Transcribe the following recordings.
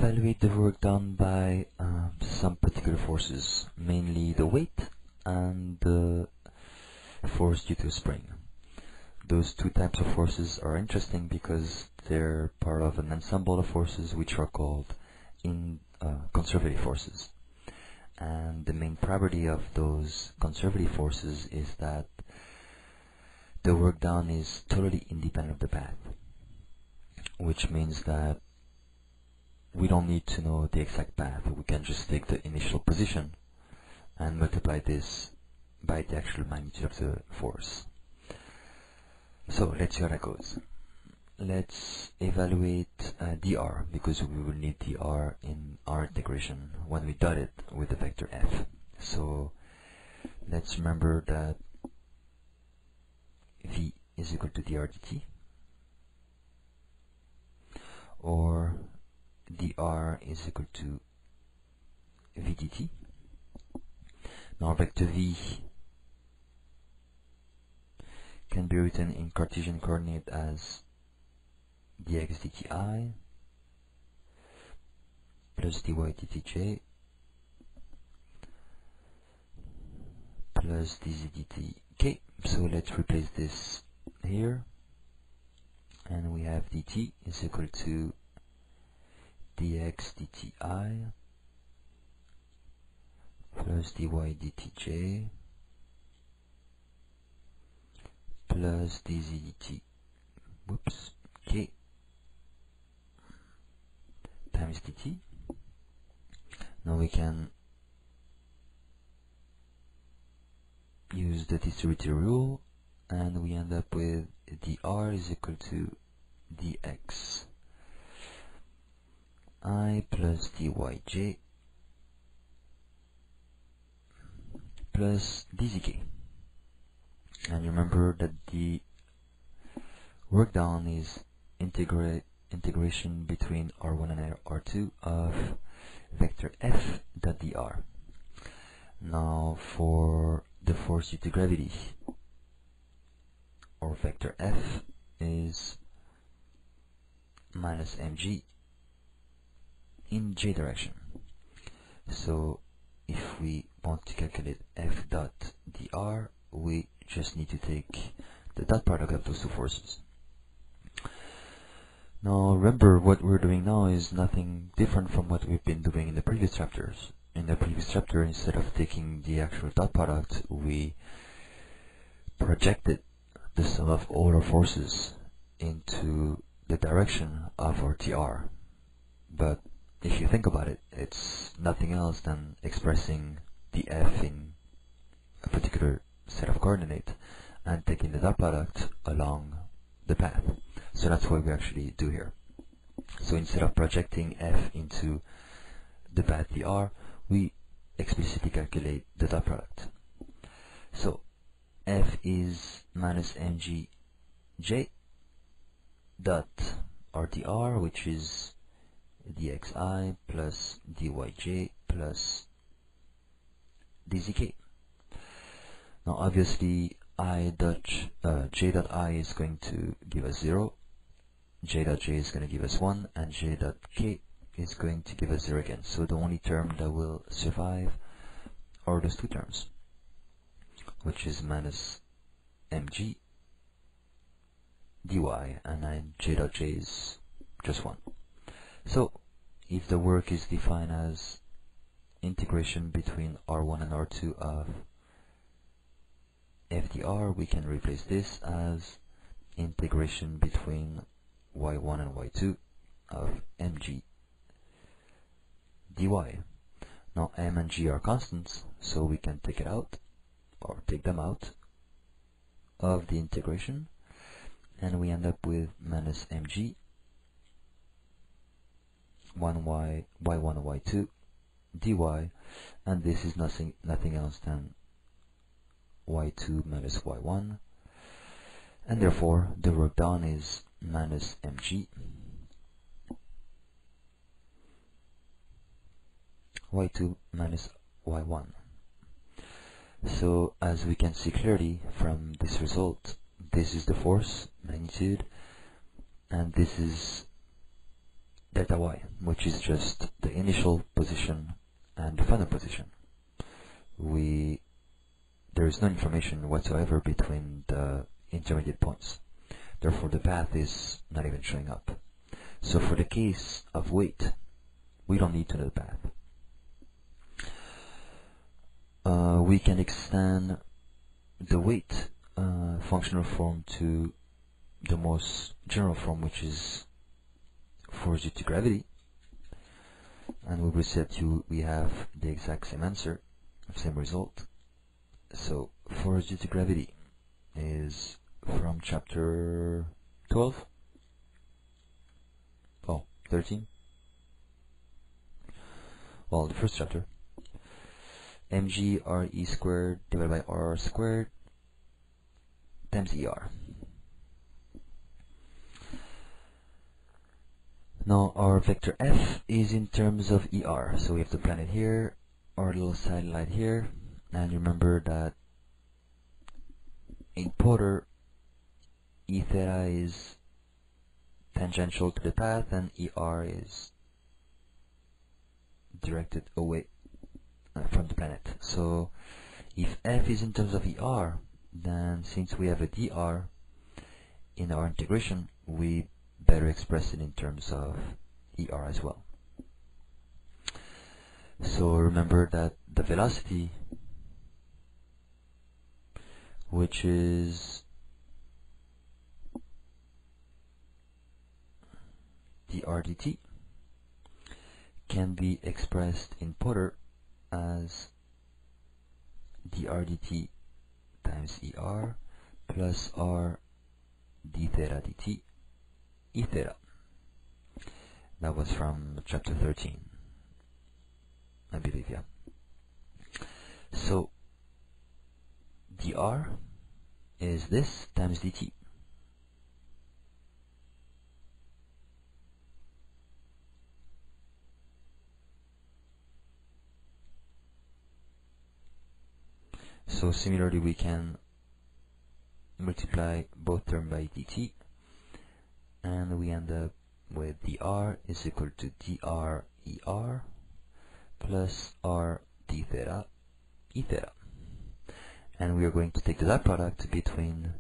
evaluate the work done by some particular forces, mainly the weight and the force due to a spring. Those two types of forces are interesting because they're part of an ensemble of forces which are called conservative forces. And the main property of those conservative forces is that the work done is totally independent of the path, which means that we don't need to know the exact path. We can just take the initial position and multiply this by the actual magnitude of the force. So let's see how that goes. Let's evaluate dr, because we will need dr in our integration when we dot it with the vector f. So let's remember that v is equal to dr dt, or dr is equal to v dt. Now vector v can be written in Cartesian coordinate as dx dt I plus dy dt j plus dz dt k. So let's replace this here, and we have dt is equal to dx dt I plus dy dt j plus dz dt k times dt. Now we can use the distributive rule, and we end up with dr is equal to dx I plus dyj plus dzk. And remember that the work done is integration between r1 and r2 of vector f dot dr. Now for the force due to gravity, or vector f is minus mg in j direction. So if we want to calculate f dot dr, we just need to take the dot product of those two forces. Now remember, what we're doing now is nothing different from what we've been doing in the previous chapters. In the previous chapter, instead of taking the actual dot product, we projected the sum of all our forces into the direction of our dr. But if you think about it, it's nothing else than expressing the f in a particular set of coordinates and taking the dot product along the path. So that's what we actually do here. So instead of projecting f into the path dr, we explicitly calculate the dot product. So f is minus mg j dot rdr, which is dxi plus dyj plus dzk. Now obviously j dot I is going to give us 0, j dot j is going to give us 1, and j dot k is going to give us 0 again. So the only term that will survive are those two terms, which is minus mg dy, and then j dot j is just 1. So if the work is defined as integration between r1 and r2 of fdr, we can replace this as integration between y1 and y2 of mg dy. Now m and g are constants, so we can take it out, or take them out of the integration, and we end up with minus mg 1y y1 y2 dy, and this is nothing else than y2 minus y1, and therefore the work done is minus mg y2 minus y1. So as we can see clearly from this result, this is the force magnitude, and this is delta y, which is just the initial position and the final position. There is no information whatsoever between the intermediate points. Therefore, the path is not even showing up. So for the case of weight, we don't need to know the path. We can extend the weight functional form to the most general form, which is force due to gravity, and we will set we have the exact same answer, same result. So force due to gravity is from chapter 12. Oh, 13. Well, the first chapter. mg re squared divided by r squared times er. Now our vector f is in terms of er, so we have the planet here, our little satellite here, and remember that in Porter, E theta is tangential to the path and er is directed away from the planet. So if f is in terms of er, then since we have a dr in our integration, we better express it in terms of er as well. So remember that the velocity, which is dr dt, can be expressed in Porter as dr dt times er plus r d theta dt e theta. That was from chapter 13, I believe, yeah. So dr is this times dt. So similarly, we can multiply both terms by dt, and we end up with dr is equal to dr er plus r d theta e theta. And we are going to take the dot product between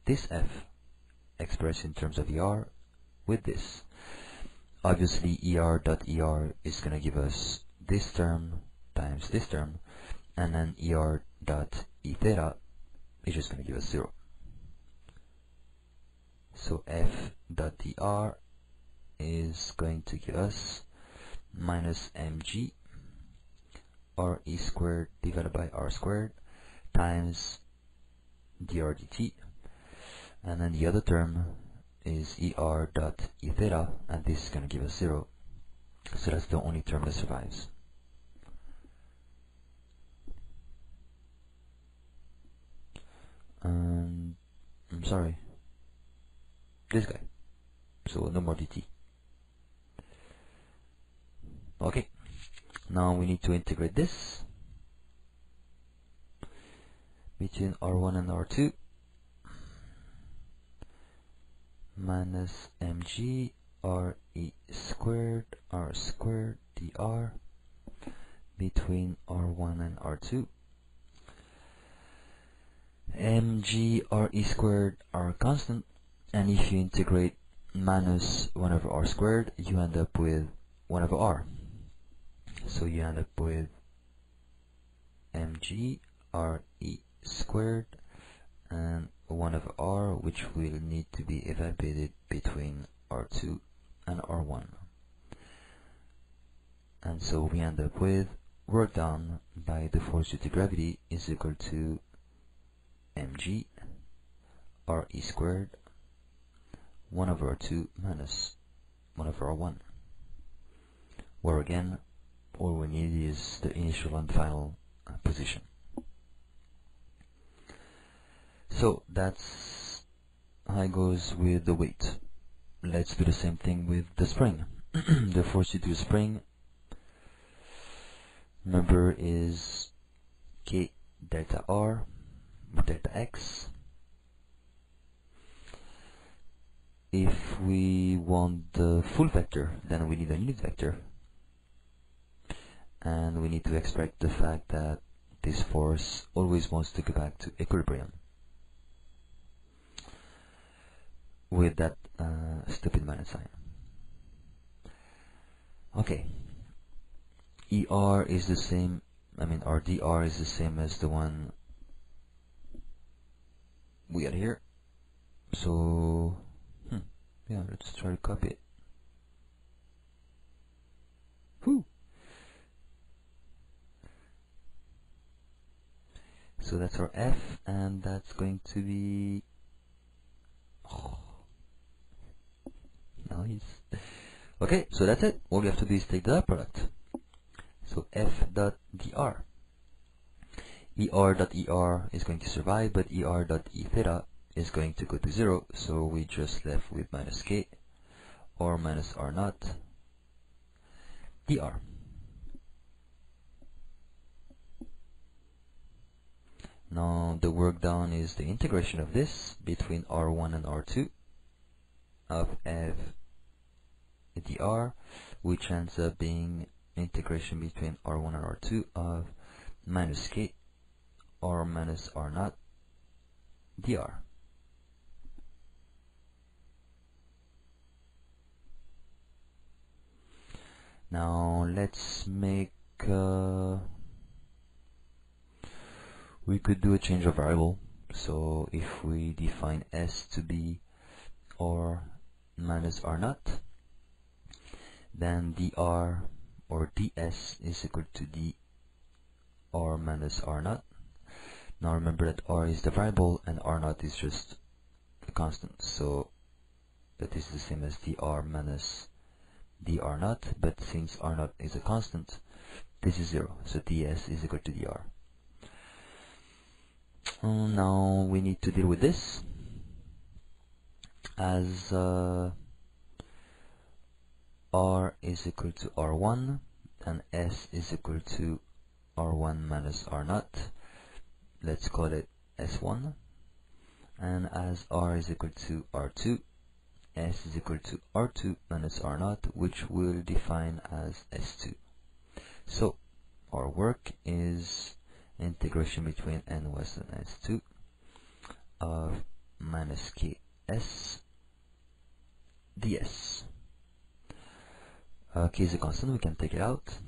this f expressed in terms of er with this. Obviously er dot er is going to give us this term times this term, and then er dot e theta is just going to give us 0. So f dot dr is going to give us minus mg re squared divided by r squared times dr dt, and then the other term is er dot e theta, and this is going to give us 0. So that's the only term that survives. I'm sorry, this guy. So no more dt. Okay, now we need to integrate this between r1 and r2 minus mg re squared r squared dr between r1 and r2. mg re squared are constant, and if you integrate minus 1 over r squared, you end up with 1 over r. So you end up with mg re squared and 1 over r, which will need to be evaluated between r2 and r1. And so we end up with work done by the force due to gravity is equal to mg re squared 1 over r2 minus 1 over r1, where again all we need is the initial and final position. So that's how it goes with the weight. Let's do the same thing with the spring. The force due to spring, remember, is k delta r delta x. if we want the full vector, then we need a unit vector, and we need to extract the fact that this force always wants to go back to equilibrium with that stupid minus sign. Okay, ER is the same, our dr is the same as the one we got here. So, yeah, let's try to copy it. Whew. So that's our F, and that's going to be, nice. Okay, so that's it. All we have to do is take the dot product. So F dot dr. ER dot ER is going to survive, but ER dot E theta is going to go to 0, so we just left with minus K or minus R naught dr. Now the work done is the integration of this between R1 and R2 of F dr, which ends up being integration between R1 and R2 of minus K or minus R naught dr. Now let's make we could do a change of variable. So if we define S to be R minus R naught, then dr or ds is equal to dr minus R naught. Now remember that R is the variable and R naught is just a constant, so that is the same as dr minus dr naught, but since R naught is a constant, this is 0, so ds is equal to dr. Now we need to deal with this as R is equal to R1 and S is equal to R1 minus R naught. Let's call it S1. And as R is equal to R2, S is equal to R2 minus R naught, which we'll define as S2. So our work is integration between N1 and S2 of minus Ks ds. K is a constant, we can take it out.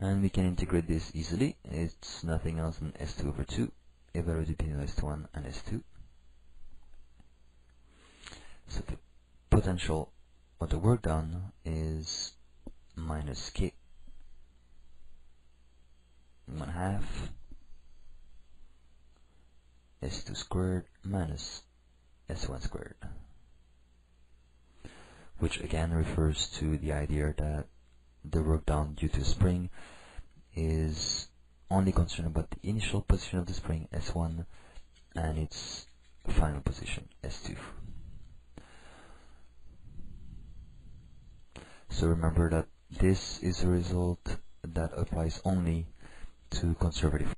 And we can integrate this easily. It's nothing else than S2 over 2, evaluated between S1 and S2. So the potential or the work done is minus K 1/2 S2 squared minus S1 squared, which again refers to the idea that the work done due to spring is only concerned about the initial position of the spring S1 and its final position S2. So remember that this is a result that applies only to conservative